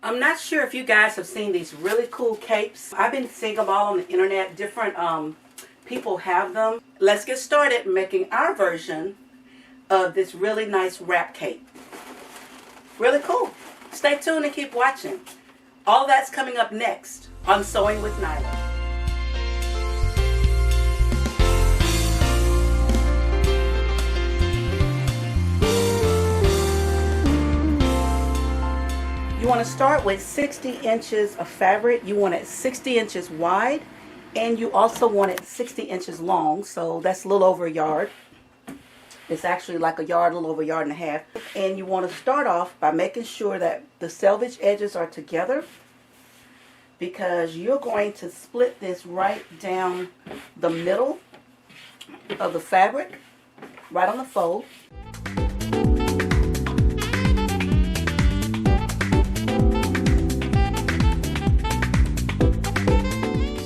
I'm not sure if you guys have seen these really cool capes. I've been seeing them all on the internet. Different people have them. Let's get started making our version of this really nice wrap cape. Really cool. Stay tuned and keep watching. All that's coming up next on Sewing with Niler. You want to start with 60 inches of fabric. You want it 60 inches wide, and you also want it 60 inches long, so that's a little over a yard. It's actually like a yard, a little over a yard and a half. And you want to start off by making sure that the selvage edges are together, because you're going to split this right down the middle of the fabric, right on the fold.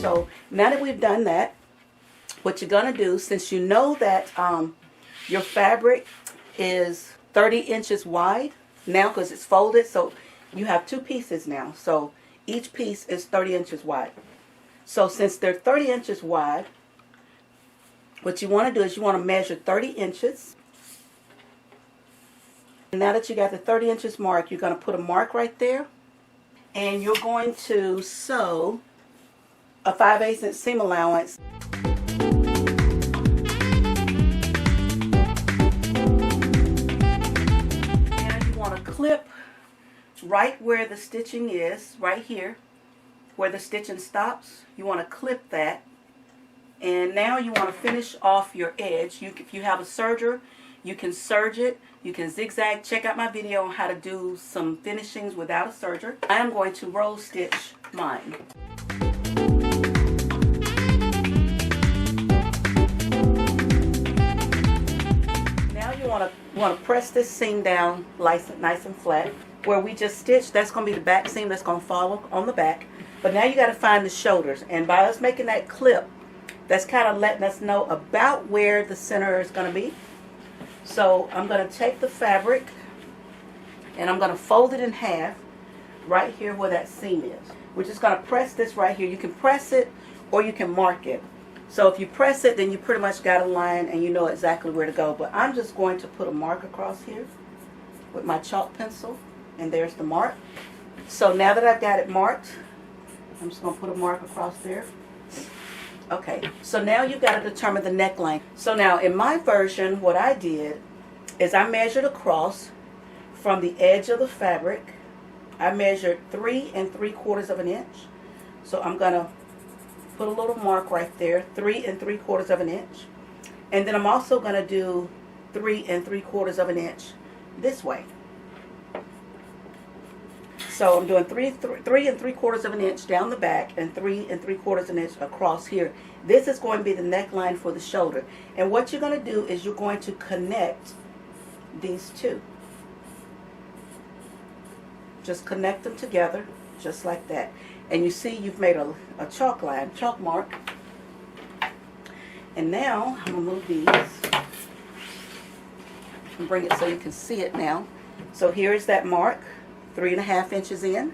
So now that we've done that, what you're going to do, since you know that your fabric is 30 inches wide now because it's folded, so you have two pieces now. So each piece is 30 inches wide. So since they're 30 inches wide, what you want to do is you want to measure 30 inches. And now that you got the 30 inches mark, you're going to put a mark right there. And you're going to sew a 5/8 inch seam allowance. And you want to clip right where the stitching is, right here, where the stitching stops. You want to clip that. And now you want to finish off your edge. If you have a serger, you can serge it. You can zigzag. Check out my video on how to do some finishings without a serger. I am going to roll stitch mine. Want to press this seam down nice and flat. Where we just stitched, that's going to be the back seam that's going to follow on the back. But now you got to find the shoulders. And by us making that clip, that's kind of letting us know about where the center is going to be. So I'm going to take the fabric and I'm going to fold it in half right here where that seam is. We're just going to press this right here. You can press it or you can mark it. So if you press it, then you pretty much got a line and you know exactly where to go. But I'm just going to put a mark across here with my chalk pencil. And there's the mark. So now that I've got it marked, I'm just going to put a mark across there. Okay, so now you've got to determine the neckline. So now in my version, what I did is I measured across from the edge of the fabric. I measured 3 3/4 of an inch. So I'm going to put a little mark right there, 3 3/4 of an inch. And then I'm also going to do 3 3/4 of an inch this way. So I'm doing 3 3/4 of an inch down the back and 3 3/4 of an inch across here. This is going to be the neckline for the shoulder. And what you're going to do is you're going to connect these two. Just connect them together, just like that. And you see you've made a chalk line, chalk mark. And now I'm going to move these and bring it so you can see it now. So here's that mark, 3.5 inches in,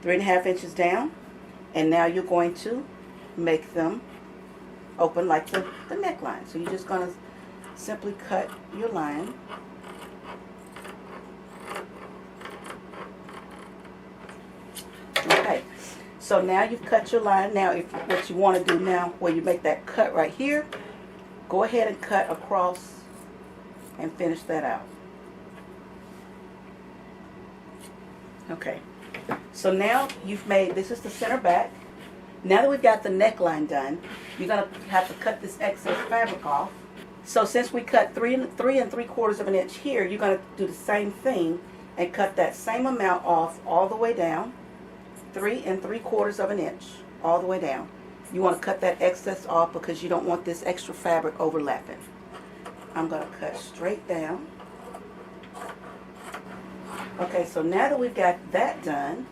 3.5 inches down. And now you're going to make them open like the neckline. So you're just going to simply cut your line. Okay. So now you've cut your line. Now if what you want to do now, where you make that cut right here, go ahead and cut across and finish that out. Okay. So now you've made, this is the center back. Now that we've got the neckline done, you're going to have to cut this excess fabric off. So since we cut 3 3/4 of an inch here, you're going to do the same thing and cut that same amount off all the way down. 3 3/4 of an inch all the way down. You want to cut that excess off because you don't want this extra fabric overlapping. I'm going to cut straight down. Okay, so now that we've got that done,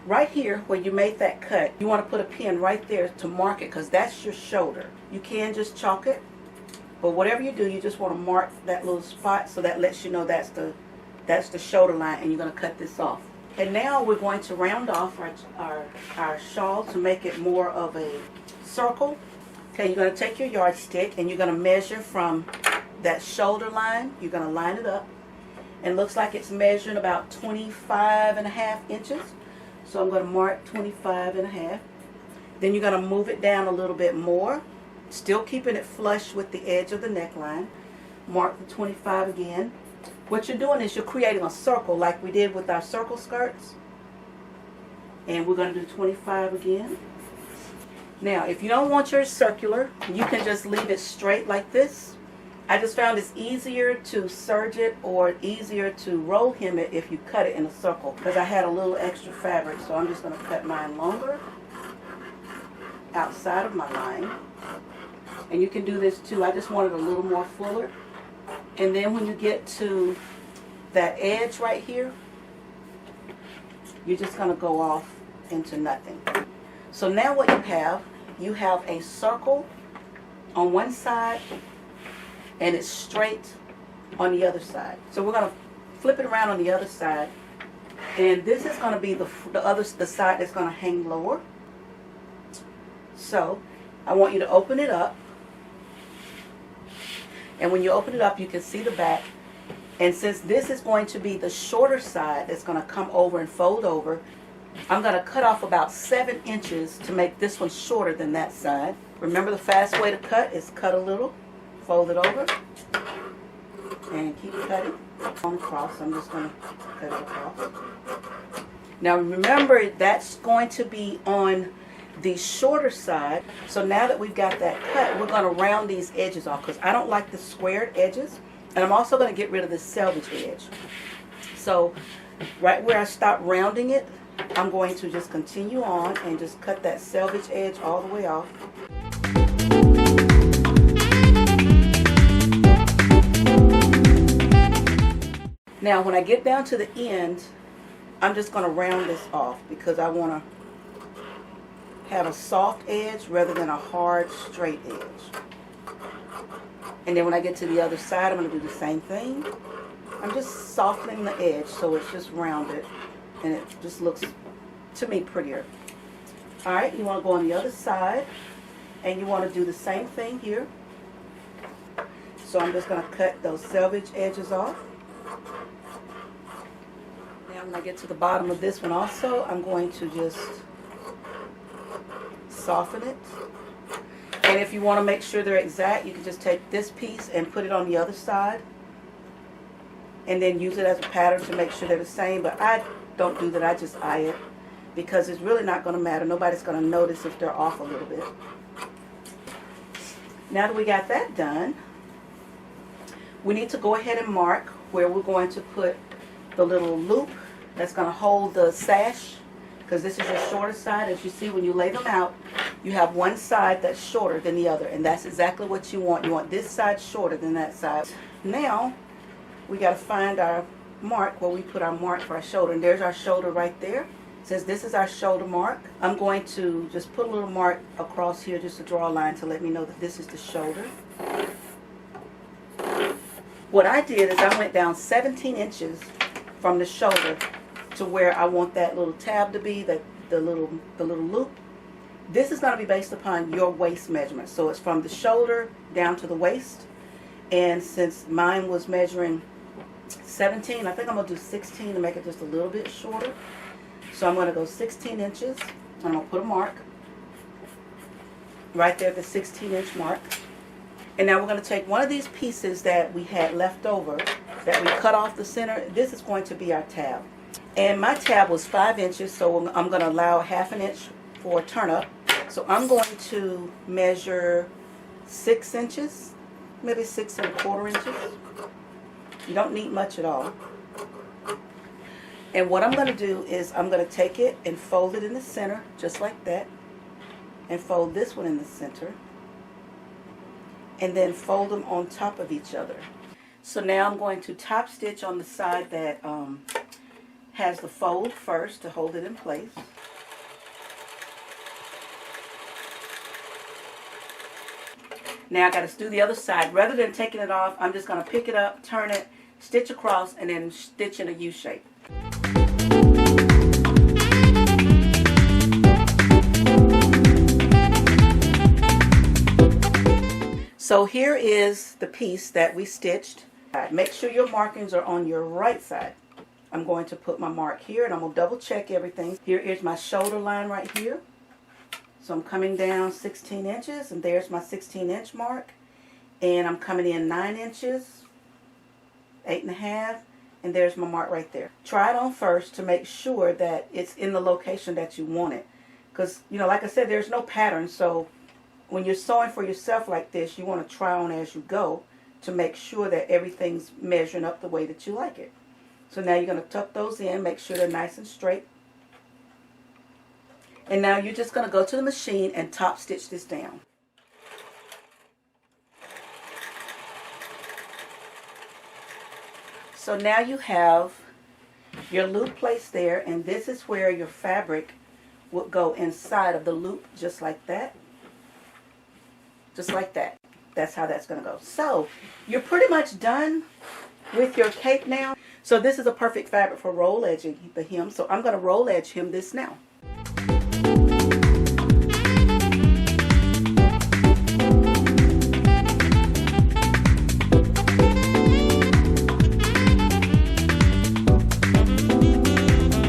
right here where you made that cut, you want to put a pin right there to mark it because that's your shoulder. You can just chalk it, but whatever you do, you just want to mark that little spot so that lets you know that's the shoulder line, and you're going to cut this off. And now we're going to round off our shawl to make it more of a circle. Okay, you're going to take your yardstick and you're going to measure from that shoulder line. You're going to line it up. And it looks like it's measuring about 25.5 inches. So I'm going to mark 25.5. Then you're going to move it down a little bit more, still keeping it flush with the edge of the neckline. Mark the 25 again. What you're doing is you're creating a circle like we did with our circle skirts. And we're going to do 25 again. Now, if you don't want yours circular, you can just leave it straight like this. I just found it's easier to serge it or easier to roll hem it if you cut it in a circle, because I had a little extra fabric, so I'm just going to cut mine longer outside of my line. And you can do this too. I just want it a little more fuller. And then when you get to that edge right here, you're just going to go off into nothing. So now what you have a circle on one side and it's straight on the other side. So we're going to flip it around on the other side, and this is going to be the side that's going to hang lower. So I want you to open it up. And when you open it up, you can see the back. And since this is going to be the shorter side that's going to come over and fold over, I'm going to cut off about 7 inches to make this one shorter than that side. Remember, the fast way to cut is cut a little, fold it over, and keep cutting on across. I'm just going to cut it across. Now remember, that's going to be on the shorter side. So now that we've got that cut, we're going to round these edges off, because I don't like the squared edges. And I'm also going to get rid of the selvage edge. So right where I stop rounding it, I'm going to just continue on and just cut that selvage edge all the way off. Now when I get down to the end, I'm just going to round this off, because I want to have a soft edge rather than a hard straight edge. And then when I get to the other side, I'm going to do the same thing. I'm just softening the edge so it's just rounded and it just looks, to me, prettier. Alright, you want to go on the other side and you want to do the same thing here. So I'm just going to cut those selvage edges off. Now when I get to the bottom of this one also, I'm going to just soften it. And if you want to make sure they're exact, you can just take this piece and put it on the other side and then use it as a pattern to make sure they're the same. But I don't do that. I just eye it, because it's really not going to matter. Nobody's going to notice if they're off a little bit. Now that we got that done, we need to go ahead and mark where we're going to put the little loop that's going to hold the sash, because this is your shorter side. As you see, when you lay them out, you have one side that's shorter than the other, and that's exactly what you want. You want this side shorter than that side. Now we got to find our mark where we put our mark for our shoulder, and there's our shoulder right there. Since this is our shoulder mark, I'm going to just put a little mark across here just to draw a line to let me know that this is the shoulder. What I did is I went down 17 inches from the shoulder to where I want that little tab to be, the little loop. This is going to be based upon your waist measurement. So it's from the shoulder down to the waist. And since mine was measuring 17, I think I'm going to do 16 to make it just a little bit shorter. So I'm going to go 16 inches. And I'm going to put a mark right there at the 16-inch mark. And now we're going to take one of these pieces that we had left over that we cut off the center. This is going to be our tab. And my tab was 5 inches, so I'm going to allow 1/2 inch for a turn up. So I'm going to measure 6 inches, maybe 6 1/4 inches. You don't need much at all. And what I'm going to do is I'm going to take it and fold it in the center, just like that. And fold this one in the center. And then fold them on top of each other. So now I'm going to top stitch on the side that has the fold first to hold it in place. Now I got to do the other side. Rather than taking it off, I'm just going to pick it up, turn it, stitch across, and then stitch in a U shape. So here is the piece that we stitched. Make sure your markings are on your right side. I'm going to put my mark here and I'm going to double check everything. Here is my shoulder line right here. So I'm coming down 16 inches and there's my 16-inch mark. And I'm coming in 9 inches, 8.5, and there's my mark right there. Try it on first to make sure that it's in the location that you want it. Because, you know, like I said, there's no pattern. So when you're sewing for yourself like this, you want to try on as you go to make sure that everything's measuring up the way that you like it. So now you're going to tuck those in, make sure they're nice and straight. And now you're just going to go to the machine and top stitch this down. So now you have your loop placed there, and this is where your fabric will go inside of the loop, just like that. Just like that. That's how that's going to go. So you're pretty much done with your cape now. So this is a perfect fabric for roll edging the hem. So I'm going to roll edge hem this now.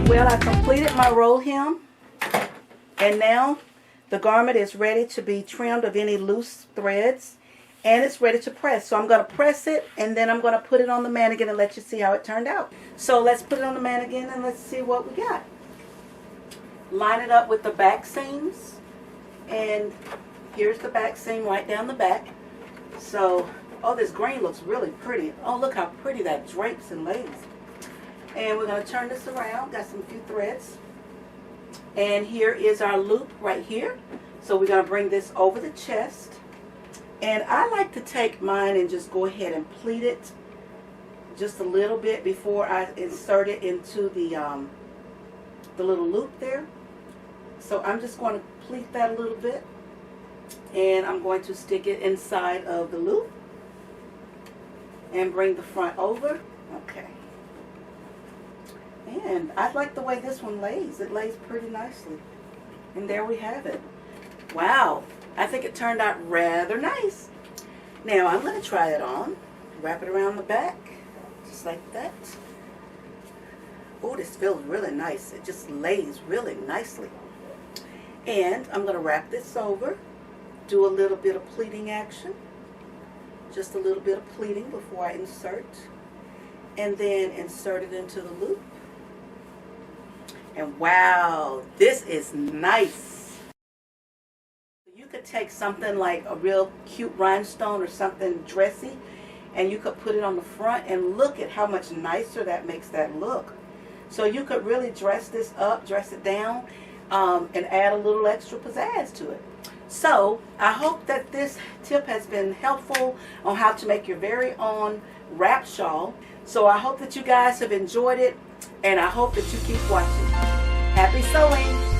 Well, I completed my roll hem, and now the garment is ready to be trimmed of any loose threads, and it's ready to press. So I'm going to press it, and then I'm going to put it on the mannequin and let you see how it turned out. So let's put it on the mannequin and let's see what we got. Line it up with the back seams, and here's the back seam right down the back. So, oh, this green looks really pretty. Oh, look how pretty that drapes and lays. And we're going to turn this around. Got some few threads. And here is our loop right here. So we're going to bring this over the chest. And I like to take mine and just go ahead and pleat it just a little bit before I insert it into the little loop there. So I'm just going to pleat that a little bit. And I'm going to stick it inside of the loop. And bring the front over. Okay. And I like the way this one lays. It lays pretty nicely. And there we have it. Wow. I think it turned out rather nice. Now I'm going to try it on. Wrap it around the back. Just like that. Oh, this feels really nice. It just lays really nicely. And I'm going to wrap this over. Do a little bit of pleating action. Just a little bit of pleating before I insert. And then insert it into the loop. And wow, this is nice. You could take something like a real cute rhinestone or something dressy, and you could put it on the front, and look at how much nicer that makes that look. So you could really dress this up, dress it down, and add a little extra pizzazz to it. So I hope that this tip has been helpful on how to make your very own wrap shawl. So I hope that you guys have enjoyed it, and I hope that you keep watching. Happy sewing!